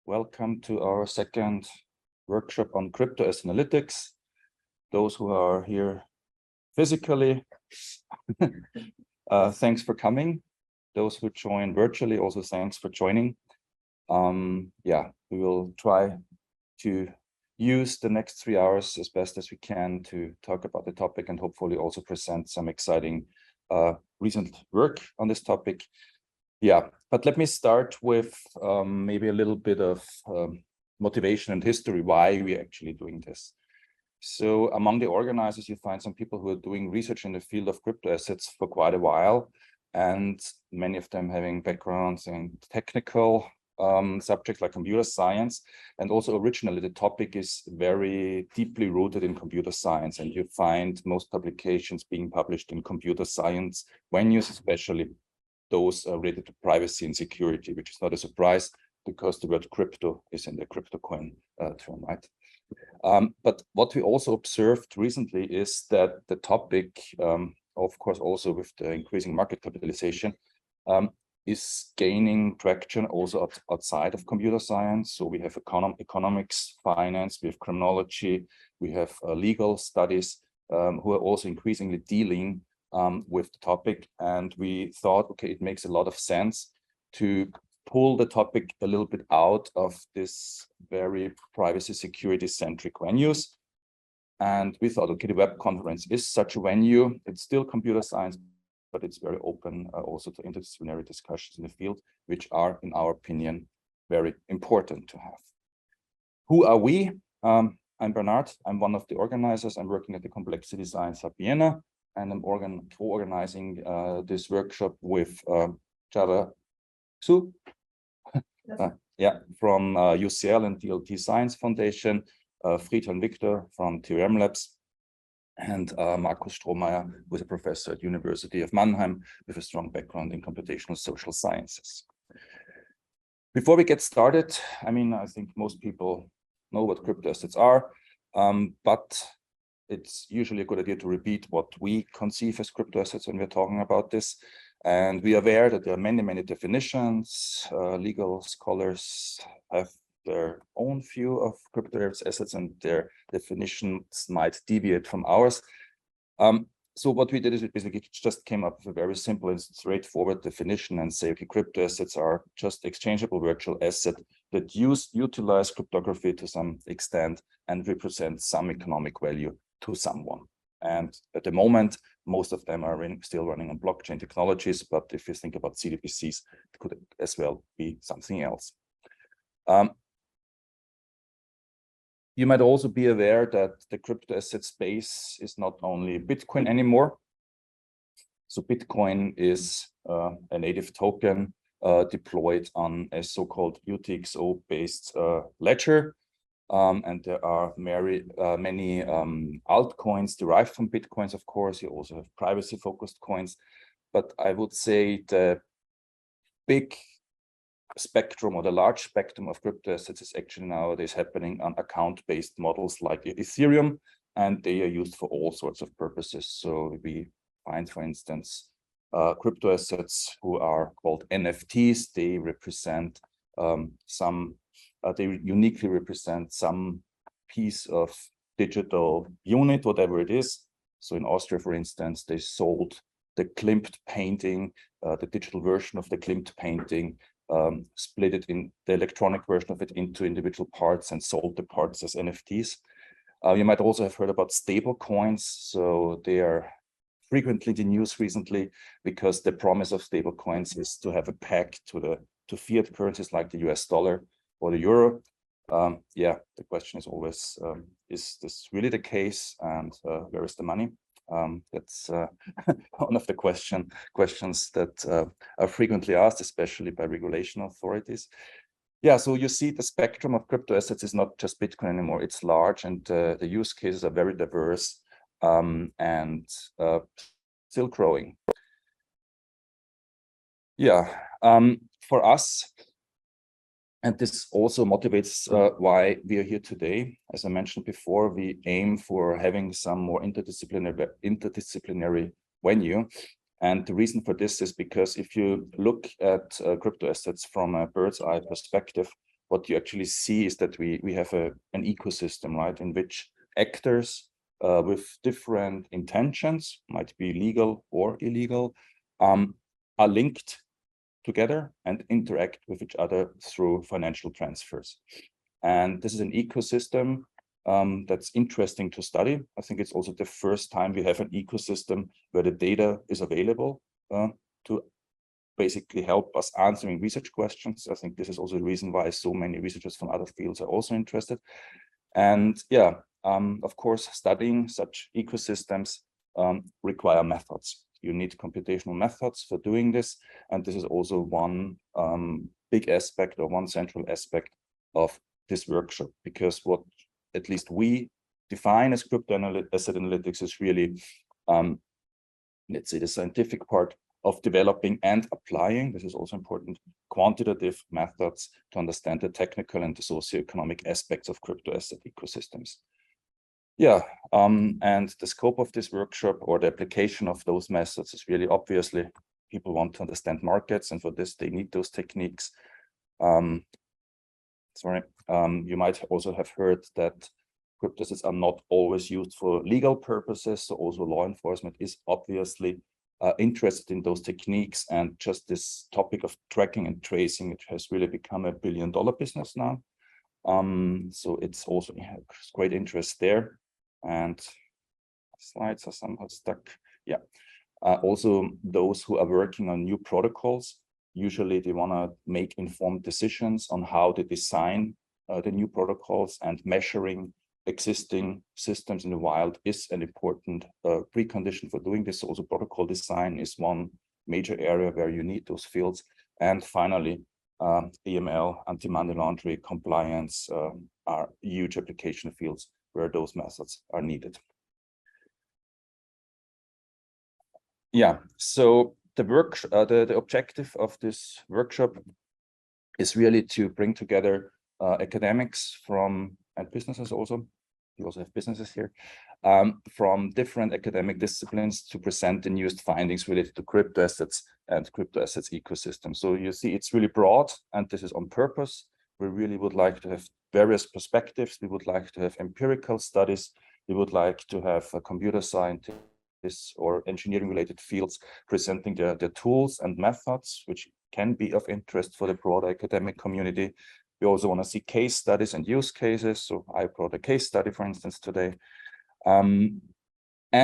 Welcome to our second workshop on crypto asset analytics. Those who are here physically, thanks for coming. Those who join virtually, also thanks for joining. We will try to use the next 3 hours as best as we can to talk about the topic and hopefully also present some exciting recent work on this topic. But let me start with maybe a little bit of motivation and history, why we're actually doing this. So among the organizers, you find some people who are doing research in the field of crypto assets for quite a while, and many of them having backgrounds in technical subjects like computer science. And also originally the topic is very deeply rooted in computer science, and you find most publications being published in computer science venues, especially those related to privacy and security, which is not a surprise because the word crypto is in the crypto coin term, right? But what we also observed recently is that the topic, of course, also with the increasing market capitalization, is gaining traction also outside of computer science. So we have economics, finance, we have criminology, we have legal studies who are also increasingly dealing with the topic. And we thought, okay, it makes a lot of sense to pull the topic a little bit out of this very privacy security centric venues. And we thought, okay, the web conference is such a venue. It's still computer science, but it's very open also to interdisciplinary discussions in the field, which are, in our opinion, very important to have. Who are we? I'm Bernard. I'm one of the organizers. I'm working at the Complexity Science Hub Vienna, and I'm co-organizing this workshop with Java Xu, from UCL and DLT Science Foundation, Friedhelm Victor from TRM Labs, and Markus Strohmeier, who is a professor at University of Mannheim with a strong background in computational social sciences. Before we get started, I think most people know what crypto assets are, but it's usually a good idea to repeat what we conceive as crypto assets when we're talking about this. And we are aware that there are many, many definitions. Legal scholars have their own view of crypto assets, and their definitions might deviate from ours. So what we did is we basically just came up with a very simple and straightforward definition and say, okay, crypto assets are just exchangeable virtual assets that utilize cryptography to some extent and represent some economic value to someone. And at the moment, most of them are still running on blockchain technologies, but if you think about CDBCs, it could as well be something else. You might also be aware that the crypto asset space is not only Bitcoin anymore. So Bitcoin is a native token deployed on a so-called UTXO-based ledger. And there are many altcoins derived from Bitcoins, of course. You also have privacy-focused coins. But I would say the big spectrum, or the large spectrum of crypto assets, is actually nowadays happening on account-based models like Ethereum, and they are used for all sorts of purposes. So we find, for instance, crypto assets who are called NFTs. They represent they uniquely represent some piece of digital unit, whatever it is. So in Austria, for instance, they sold the Klimt painting, the digital version of the Klimt painting, split it in the electronic version of it into individual parts and sold the parts as NFTs. You might also have heard about stable coins. So they are frequently in the news recently because the promise of stable coins is to have a peg to fiat currencies like the US dollar or the euro. The question is always, is this really the case, and where is the money? That's one of the questions that are frequently asked, especially by regulation authorities. So you see the spectrum of crypto assets is not just Bitcoin anymore. It's large, and the use cases are very diverse and still growing. For us, and this also motivates why we are here today. As I mentioned before, we aim for having some more interdisciplinary venue. And the reason for this is because if you look at crypto assets from a bird's eye perspective, what you actually see is that we have an ecosystem, right, in which actors with different intentions, might be legal or illegal, are linked together and interact with each other through financial transfers. And this is an ecosystem that's interesting to study. I think it's also the first time we have an ecosystem where the data is available to basically help us answering research questions. I think this is also the reason why so many researchers from other fields are also interested. And yeah, of course, studying such ecosystems require methods. You need computational methods for doing this. And this is also one big aspect or one central aspect of this workshop, because what at least we define as crypto asset analytics is really, let's say, the scientific part of developing and applying, this is also important, quantitative methods to understand the technical and the socioeconomic aspects of crypto asset ecosystems. Yeah, and the scope of this workshop or the application of those methods is really obviously people want to understand markets, and for this they need those techniques. You might also have heard that crypto assets are not always used for legal purposes, so also law enforcement is obviously interested in those techniques, and just this topic of tracking and tracing, it has really become $1 billion business now. So it's also great interest there. And slides are somehow stuck. Yeah. Also, those who are working on new protocols, usually they want to make informed decisions on how to design the new protocols, and measuring existing systems in the wild is an important precondition for doing this. Also, protocol design is one major area where you need those fields. And finally, AML, anti-money laundering, compliance are huge application fields where those methods are needed. Yeah, so the objective of this workshop is really to bring together academics from, and businesses also, we also have businesses here, from different academic disciplines to present the newest findings related to crypto assets and crypto assets ecosystem. So you see, it's really broad, and this is on purpose. We really would like to have various perspectives. We would like to have empirical studies. We would like to have computer scientists or engineering related fields presenting their tools and methods, which can be of interest for the broader academic community. We also want to see case studies and use cases. So I brought a case study, for instance, today. And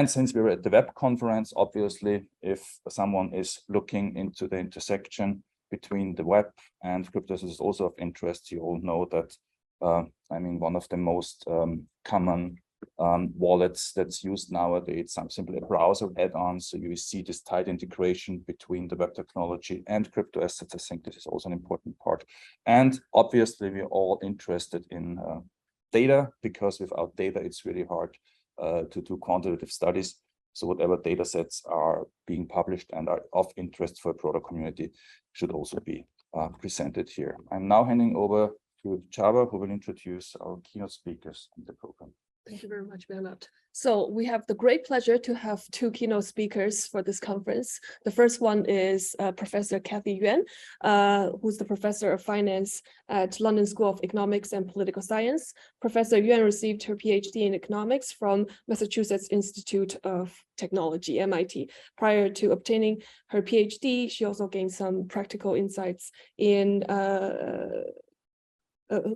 since we were at the web conference, obviously, if someone is looking into the intersection between the web and crypto assets is also of interest. You all know that, I mean, one of the most common wallets that's used nowadays, simply a browser add-on. So you see this tight integration between the web technology and crypto assets. I think this is also an important part. And obviously, we're all interested in data, because without data, it's really hard to do quantitative studies. So whatever data sets are being published and are of interest for a broader community should also be presented here. I'm now handing over to CAAW, who will introduce our keynote speakers in the program. Thank you very much, Bernard. So we have the great pleasure to have two keynote speakers for this conference. The first one is Professor Cathy Yuan, who's the Professor of Finance at London School of Economics and Political Science. Professor Yuan received her PhD in economics from Massachusetts Institute of Technology, MIT. Prior to obtaining her PhD, she also gained some practical insights in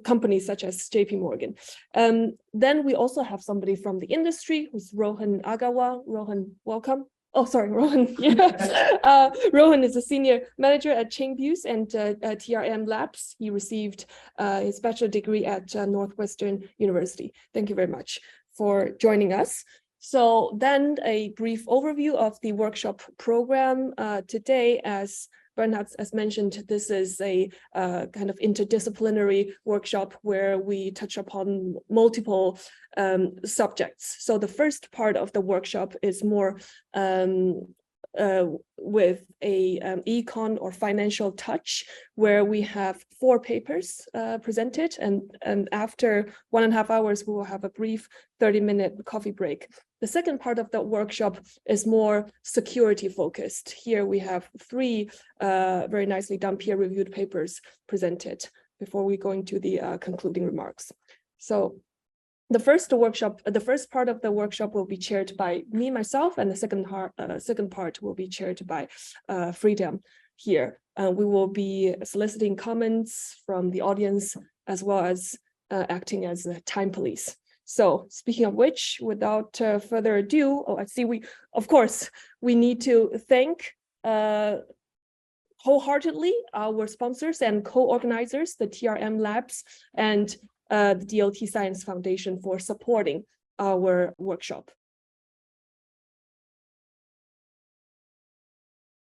companies such as JP Morgan. Then we also have somebody from the industry, who's Rohan Agarwal. Rohan, welcome. Oh, sorry, Rohan. Yeah. Rohan is a senior manager at Chainviews and TRM Labs. He received his bachelor degree at Northwestern University. Thank you very much for joining us. So then a brief overview of the workshop program today. As Bernhard has mentioned, this is a kind of interdisciplinary workshop where we touch upon multiple subjects. So the first part of the workshop is more with a econ or financial touch, where we have 4 papers presented, and after 1.5 hours, we will have a brief 30-minute coffee break. The second part of the workshop is more security focused. Here we have 3 very nicely done peer-reviewed papers presented. before we go into the concluding remarks. So the first part of the workshop will be chaired by me, myself, and the second part will be chaired by Freedom here. We will be soliciting comments from the audience as well as acting as a time police. So speaking of which, without further ado, I see we need to thank wholeheartedly our sponsors and co-organizers, the TRM Labs and the DLT Science Foundation, for supporting our workshop.